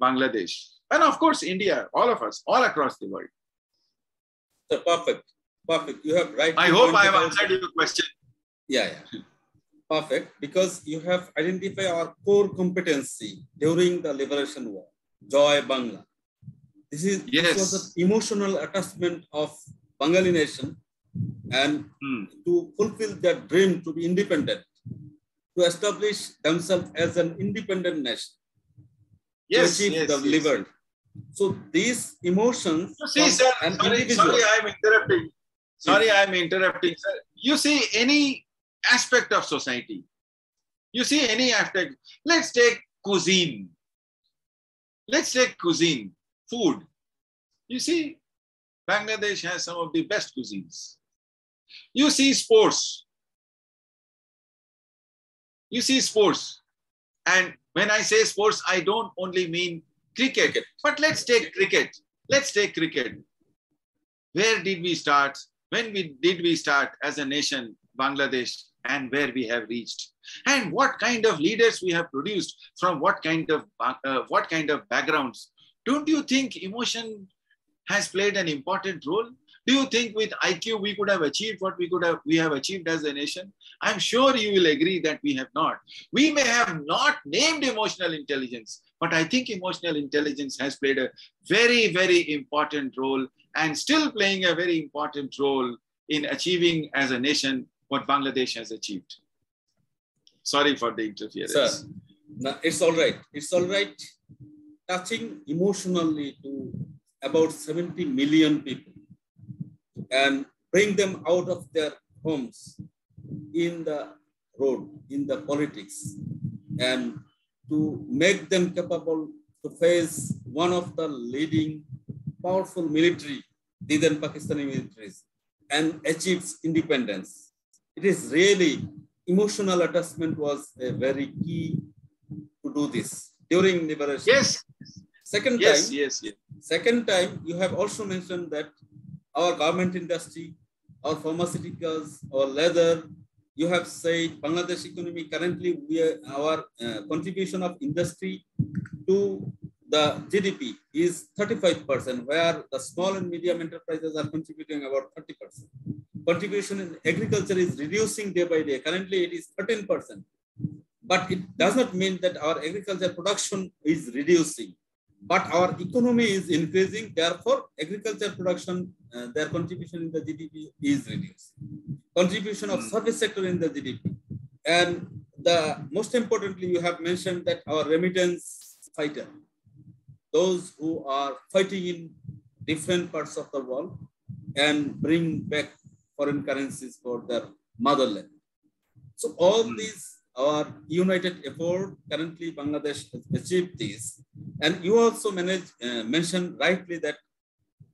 Bangladesh, and of course, India, all of us, all across the world. So perfect. Perfect. You have right. I hope I have answered your question. Yeah. Perfect. Because you have identified our core competency during the liberation war, Joy Bangla. This was the emotional attachment of Bengali nation, and to fulfill their dream to be independent, to establish themselves as an independent nation, to achieve the liberty. So these emotions. See, sir, sorry, I'm interrupting. Sorry, I'm interrupting, sir. You see any aspect of society. You see any aspect. Let's take cuisine. Let's take cuisine, food. You see, Bangladesh has some of the best cuisines. You see sports. You see sports. And when I say sports, I don't only mean cricket, but let's take cricket. Let's take cricket. Where did we start? When did we start as a nation, Bangladesh, and where we have reached? And what kind of leaders we have produced from what kind of backgrounds? Don't you think emotion has played an important role? Do you think with IQ we could have achieved what we have achieved as a nation? I'm sure you will agree that we have not. We may have not named emotional intelligence, but I think emotional intelligence has played a very, very important role and still playing a very important role in achieving as a nation what Bangladesh has achieved. Sorry for the interference. Sir, no, it's all right. It's all right. Touching emotionally to about 70 million people and bring them out of their homes in the road, in the politics, and to make them capable to face one of the leading powerful military, then Pakistani militaries, and achieves independence. It is really, emotional attachment was a very key to do this during liberation. Yes. Second time, you have also mentioned that our garment industry, our pharmaceuticals, our leather, you have said Bangladesh economy currently, our contribution of industry to the GDP is 35%, where the small and medium enterprises are contributing about 30%. Contribution in agriculture is reducing day by day. Currently, it is 13%. But it does not mean that our agriculture production is reducing. But our economy is increasing. Therefore, agriculture production, their contribution in the GDP is reducing. Contribution of service sector in the GDP. And most importantly, you have mentioned that our remittance fighter, those who are fighting in different parts of the world and bring back foreign currencies for their motherland. So all these, our united effort, currently Bangladesh has achieved this. And you also mentioned rightly that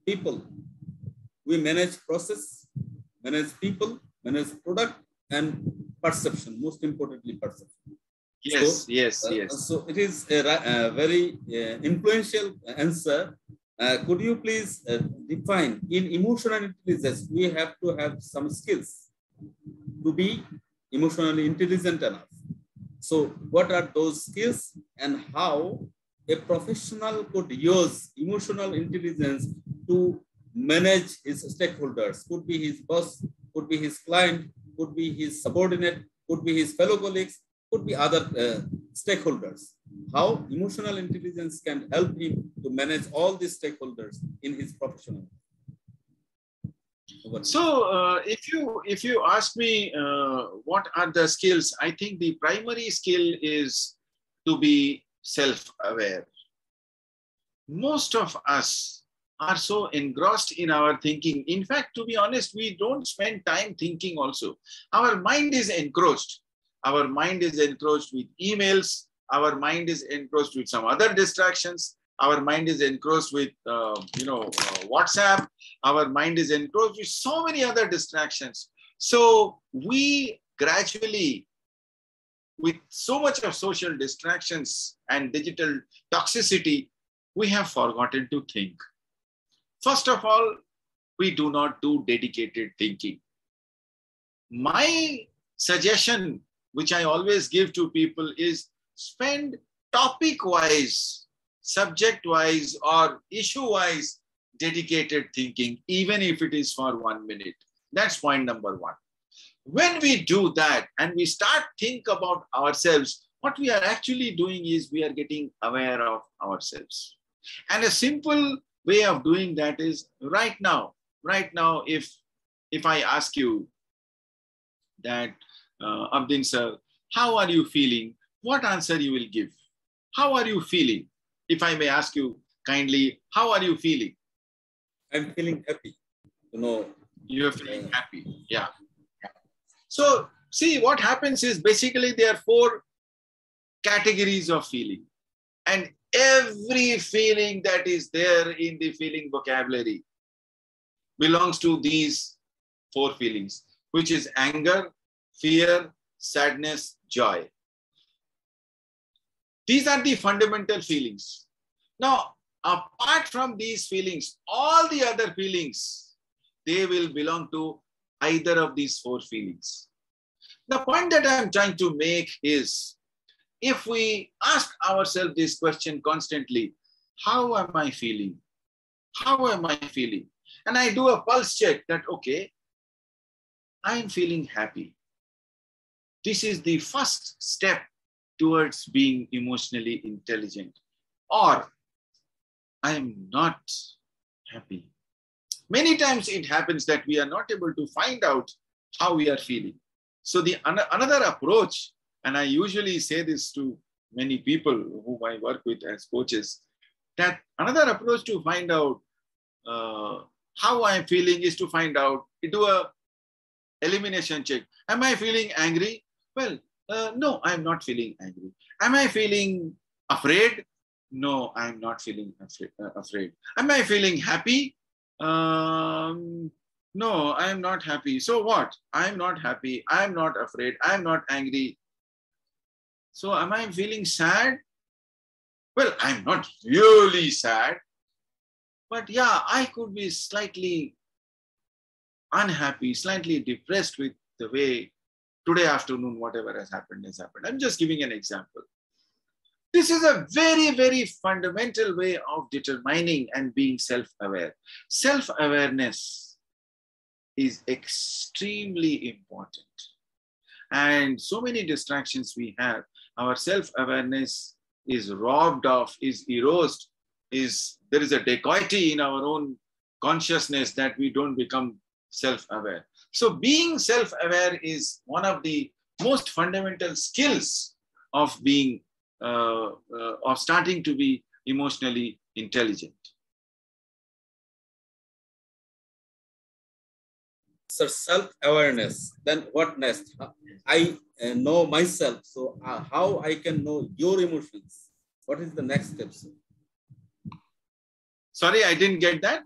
people, we manage process, manage people, manage product, and perception, most importantly perception. Yes, yes. So it is a very influential answer. Could you please define, in emotional intelligence, we have to have some skills to be emotionally intelligent enough. So what are those skills and how a professional could use emotional intelligence to manage his stakeholders? Could be his boss, could be his client, could be his subordinate, could be his fellow colleagues, could be other stakeholders. How emotional intelligence can help him to manage all these stakeholders in his professional. So if you ask me what are the skills, I think the primary skill is to be self-aware. Most of us are so engrossed in our thinking. In fact, to be honest, we don't spend time thinking also. Our mind is engrossed. Our mind is engrossed with emails. Our mind is engrossed with some other distractions. Our mind is engrossed with, WhatsApp. Our mind is engrossed with so many other distractions. So we gradually, with so much of social distractions and digital toxicity, we have forgotten to think. First of all, we do not do dedicated thinking. My suggestion, which I always give to people, is spend topic-wise subject-wise or issue-wise dedicated thinking, even if it is for 1 minute. That's point number one. When we do that and we start think about ourselves, what we are actually doing is we are getting aware of ourselves. And a simple way of doing that is right now, if I ask you that, Abdin sir, how are you feeling? What answer you will give? How are you feeling? If I may ask you kindly, how are you feeling? I'm feeling happy. You're feeling happy. Yeah. So see, what happens is basically there are 4 categories of feeling. And every feeling that is there in the feeling vocabulary belongs to these 4 feelings, which is anger, fear, sadness, joy. These are the fundamental feelings. Now, apart from these feelings, all the other feelings, they will belong to either of these 4 feelings. The point that I'm trying to make is, if we ask ourselves this question constantly, how am I feeling? How am I feeling? And I do a pulse check that, okay, I'm feeling happy. This is the first step towards being emotionally intelligent. Or I'm not happy. Many times it happens that we are not able to find out how we are feeling. So another approach, and I usually say this to many people whom I work with as coaches, that another approach to find out how I'm feeling is to find out, do a elimination check. Am I feeling angry? Well, no, I'm not feeling angry. Am I feeling afraid? No, I'm not feeling afraid. Am I feeling happy? No, I'm not happy. So what? I'm not happy. I'm not afraid. I'm not angry. So am I feeling sad? Well, I'm not really sad. But yeah, I could be slightly unhappy, slightly depressed with the way today afternoon, whatever has happened has happened. I'm just giving an example. This is a very, very fundamental way of determining and being self-aware. Self-awareness is extremely important. And so many distractions we have, our self-awareness is robbed of, is eroded, there is a dacoity in our own consciousness that we don't become self-aware. So being self-aware is one of the most fundamental skills of being of starting to be emotionally intelligent. So self-awareness, then what next? I know myself, so how I can know your emotions? What is the next step, sir? Sorry, I didn't get that.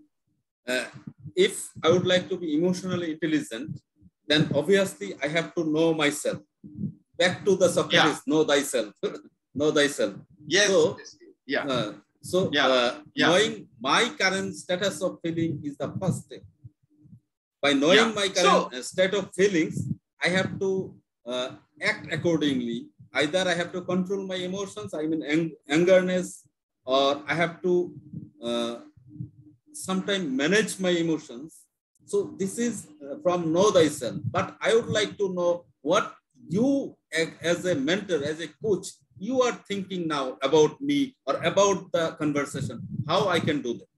If I would like to be emotionally intelligent, then obviously I have to know myself. Back to the Sqapes, yeah. Know thyself. Know thyself. Yes. So, knowing my current status of feeling is the first step. By knowing my current state of feelings, I have to act accordingly. Either I have to control my emotions, I mean angerness, or I have to sometimes manage my emotions. So this is from know thyself. But I would like to know what you, as a mentor, as a coach, you are thinking now about me or about the conversation, how I can do that.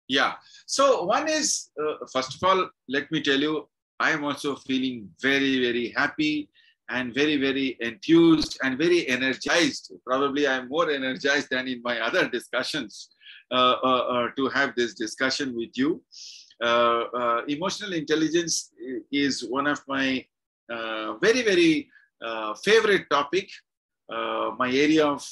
Yeah. So one is, first of all, let me tell you, I am also feeling very, very happy and very, very enthused and very energized. Probably I'm more energized than in my other discussions to have this discussion with you. Emotional intelligence is one of my very, very favorite topic, my area of